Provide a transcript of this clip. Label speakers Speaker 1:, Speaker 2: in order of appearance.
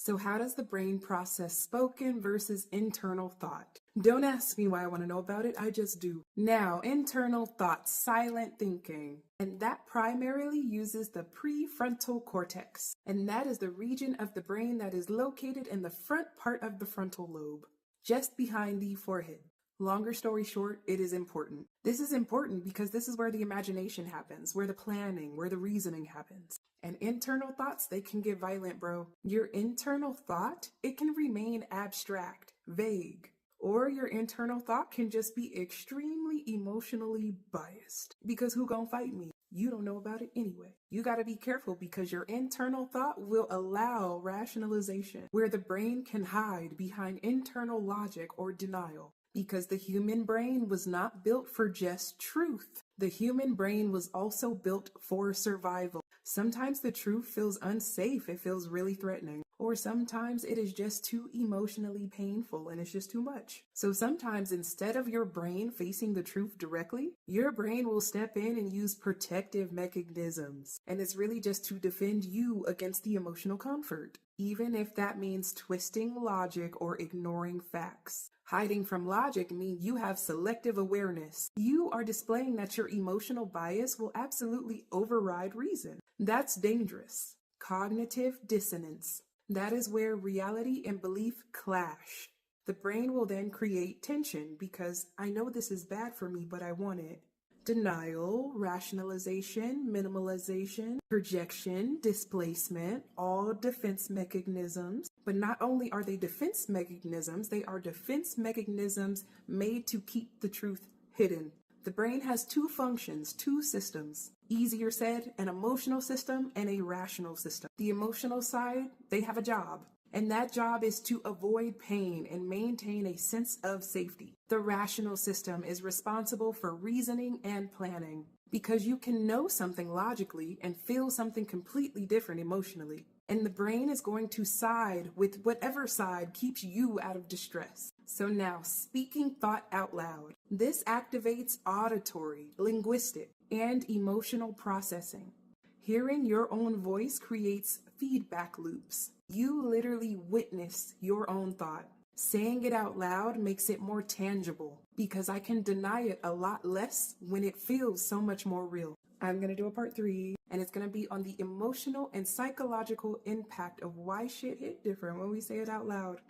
Speaker 1: So how does the brain process spoken versus internal thought? Don't ask me why I want to know about it, I just do. Now, internal thought, silent thinking. And that primarily uses the prefrontal cortex. And that is the region of the brain that is located in the front part of the frontal lobe, just behind the forehead. Longer story short, it is important. This is important because this is where the imagination happens, where the planning, where the reasoning happens. And internal thoughts, they can get violent, bro. Your internal thought, it can remain abstract, vague. Or your internal thought can just be extremely emotionally biased. Because who gonna fight me? You don't know about it anyway. You gotta be careful because your internal thought will allow rationalization, where the brain can hide behind internal logic or denial. Because the human brain was not built for just truth. The human brain was also built for survival. Sometimes the truth feels unsafe, it feels really threatening. Or sometimes it is just too emotionally painful and it's just too much. So sometimes instead of your brain facing the truth directly, your brain will step in and use protective mechanisms. And it's really just to defend you against the emotional comfort, even if that means twisting logic or ignoring facts. Hiding from logic means you have selective awareness. You are displaying that your emotional bias will absolutely override reason. That's dangerous. Cognitive dissonance. That is where reality and belief clash. The brain will then create tension because I know this is bad for me, but I want it. Denial, rationalization, minimalization, projection, displacement, all defense mechanisms. But not only are they defense mechanisms, they are defense mechanisms made to keep the truth hidden. The brain has two functions, two systems. Easier said, an emotional system and a rational system. The emotional side, they have a job. And that job is to avoid pain and maintain a sense of safety. The rational system is responsible for reasoning and planning, because you can know something logically and feel something completely different emotionally. And the brain is going to side with whatever side keeps you out of distress. So now, speaking thought out loud. This activates auditory, linguistic, and emotional processing. Hearing your own voice creates feedback loops. You literally witness your own thought. Saying it out loud makes it more tangible because I can deny it a lot less when it feels so much more real. I'm going to do a part 3, and it's going to be on the emotional and psychological impact of why shit hit different when we say it out loud.